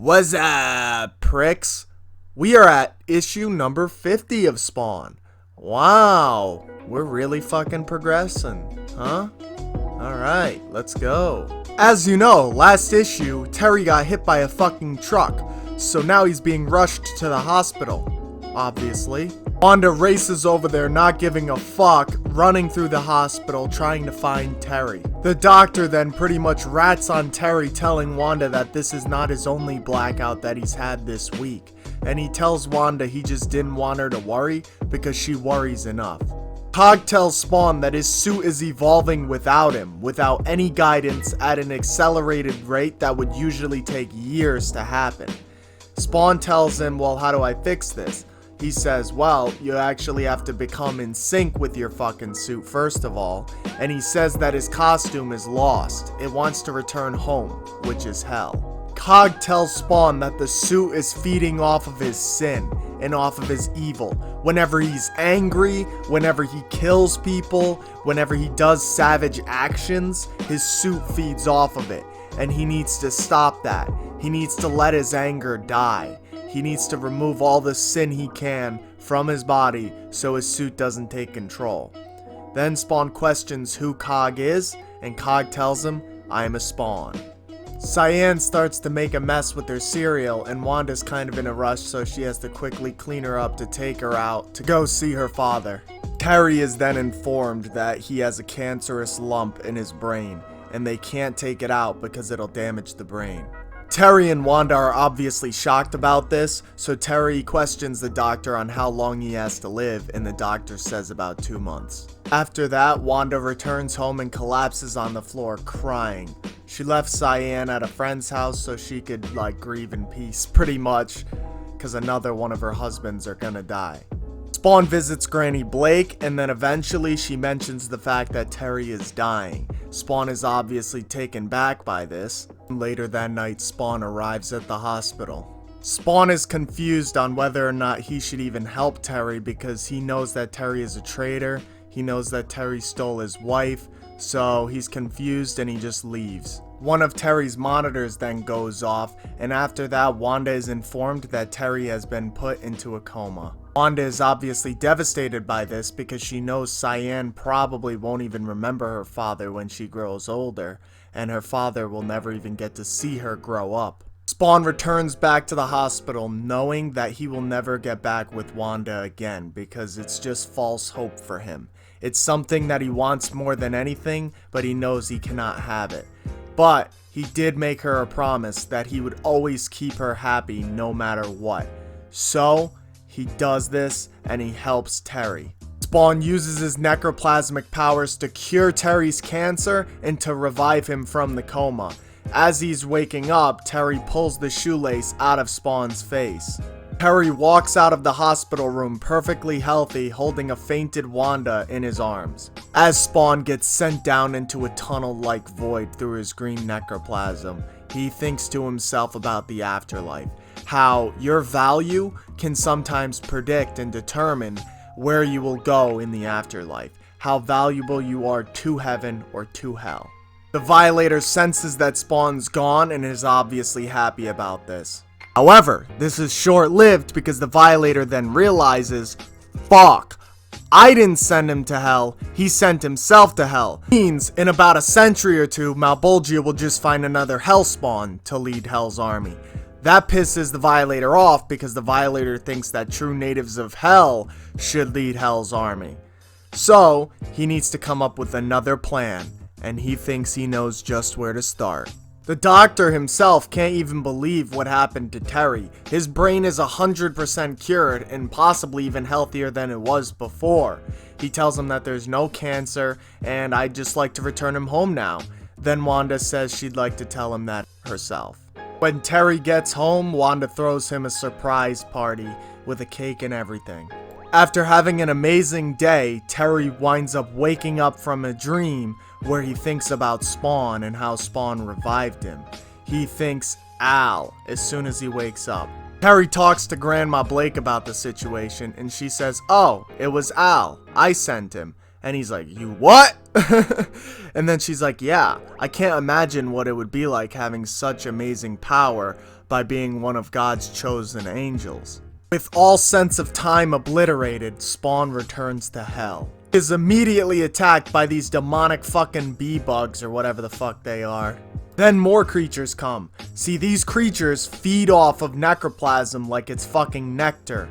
What's up, pricks? We are at issue number 50 of Spawn. Wow, we're really fucking progressing, huh? Alright, let's go. As you know, last issue, Terry got hit by a fucking truck, so now he's being rushed to the hospital, obviously. Wanda races over there not giving a fuck, running through the hospital trying to find Terry. The doctor then pretty much rats on Terry, telling Wanda that this is not his only blackout that he's had this week. And he tells Wanda he just didn't want her to worry because she worries enough. Cog tells Spawn that his suit is evolving without him, without any guidance, at an accelerated rate that would usually take years to happen. Spawn tells him, well, how do I fix this? He says, well, you actually have to become in sync with your fucking suit first of all, and he says that his costume is lost. It wants to return home, which is hell. Cog tells Spawn that the suit is feeding off of his sin and off of his evil. Whenever he's angry, whenever he kills people, whenever he does savage actions, his suit feeds off of it, and he needs to stop that. He needs to let his anger die. He needs to remove all the sin he can from his body so his suit doesn't take control. Then Spawn questions who Cog is, and Cog tells him, I am a Spawn. Cyan starts to make a mess with her cereal, and Wanda's kind of in a rush, so she has to quickly clean her up to take her out to go see her father. Terry is then informed that he has a cancerous lump in his brain, and they can't take it out because it'll damage the brain. Terry and Wanda are obviously shocked about this, so Terry questions the doctor on how long he has to live, and the doctor says about 2 months. After that, Wanda returns home and collapses on the floor crying. She left Cyan at a friend's house so she could grieve in peace, pretty much, because another one of her husbands are gonna die. Spawn visits Granny Blake, and then eventually she mentions the fact that Terry is dying. Spawn is obviously taken back by this. Later that night, Spawn arrives at the hospital. Spawn is confused on whether or not he should even help Terry because he knows that Terry is a traitor. He knows that Terry stole his wife, so he's confused and he just leaves. One of Terry's monitors then goes off, and after that, Wanda is informed that Terry has been put into a coma. Wanda is obviously devastated by this because she knows Cyan probably won't even remember her father when she grows older, and her father will never even get to see her grow up. Spawn returns back to the hospital knowing that he will never get back with Wanda again because it's just false hope for him. It's something that he wants more than anything, but he knows he cannot have it. But he did make her a promise that he would always keep her happy no matter what. So he does this and he helps Terry. Spawn uses his necroplasmic powers to cure Terry's cancer and to revive him from the coma. As he's waking up, Terry pulls the shoelace out of Spawn's face. Terry walks out of the hospital room perfectly healthy, holding a fainted Wanda in his arms. As Spawn gets sent down into a tunnel-like void through his green necroplasm, he thinks to himself about the afterlife. How your value can sometimes predict and determine where you will go in the afterlife. How valuable you are to heaven or to hell. The Violator senses that Spawn's gone and is obviously happy about this. However, this is short-lived because the Violator then realizes, fuck, I didn't send him to hell, he sent himself to hell. Means in about a century or two, Malebolgia will just find another Hell Spawn to lead Hell's army. That pisses the Violator off because the Violator thinks that true natives of Hell should lead Hell's army. So, he needs to come up with another plan, and he thinks he knows just where to start. The doctor himself can't even believe what happened to Terry. His brain is 100% cured and possibly even healthier than it was before. He tells him that there's no cancer and I'd just like to return him home now. Then Wanda says she'd like to tell him that herself. When Terry gets home, Wanda throws him a surprise party with a cake and everything. After having an amazing day, Terry winds up waking up from a dream where he thinks about Spawn and how Spawn revived him. He thinks Al as soon as he wakes up. Terry talks to Grandma Blake about the situation and she says, oh, it was Al. I sent him. And he's like, you what? And then she's like, yeah, I can't imagine what it would be like having such amazing power by being one of God's chosen angels. With all sense of time obliterated, Spawn returns to hell. He is immediately attacked by these demonic fucking bee bugs or whatever the fuck they are. Then more creatures come. See, these creatures feed off of necroplasm like it's fucking nectar.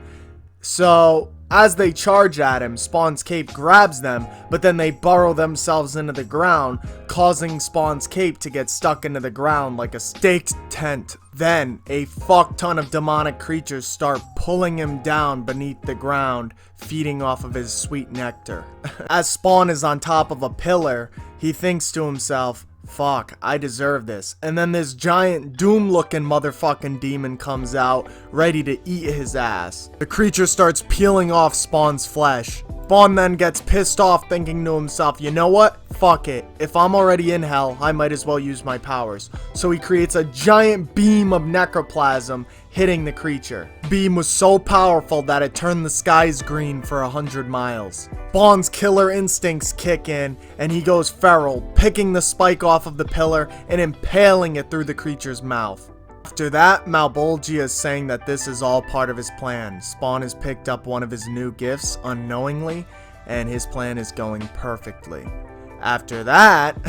So, as they charge at him, Spawn's cape grabs them, but then they burrow themselves into the ground, causing Spawn's cape to get stuck into the ground like a staked tent. Then, a fuck ton of demonic creatures start pulling him down beneath the ground, feeding off of his sweet nectar. As Spawn is on top of a pillar, he thinks to himself, fuck, I deserve this. And then this giant doom-looking motherfucking demon comes out, ready to eat his ass. The creature starts peeling off Spawn's flesh. Spawn then gets pissed off, thinking to himself, you know what? Fuck it. If I'm already in hell, I might as well use my powers. So he creates a giant beam of necroplasm, hitting the creature. The beam was so powerful that it turned the skies green for 100 miles. Spawn's killer instincts kick in, and he goes feral, picking the spike off of the pillar and impaling it through the creature's mouth. After that, Malebolgia is saying that this is all part of his plan. Spawn has picked up one of his new gifts unknowingly, and his plan is going perfectly. After that,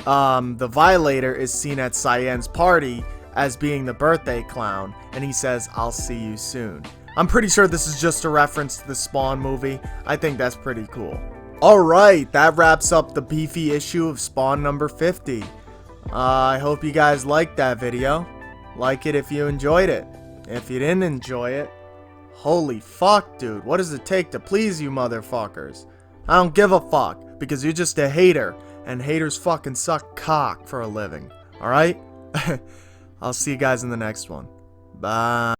the Violator is seen at Cyan's party as being the birthday clown, and he says, I'll see you soon. I'm pretty sure this is just a reference to the Spawn movie. I think that's pretty cool. Alright, that wraps up the beefy issue of Spawn number 50. I hope you guys liked that video. Like it if you enjoyed it. If you didn't enjoy it, holy fuck, dude. What does it take to please you motherfuckers? I don't give a fuck, because you're just a hater, and haters fucking suck cock for a living. Alright? I'll see you guys in the next one. Bye.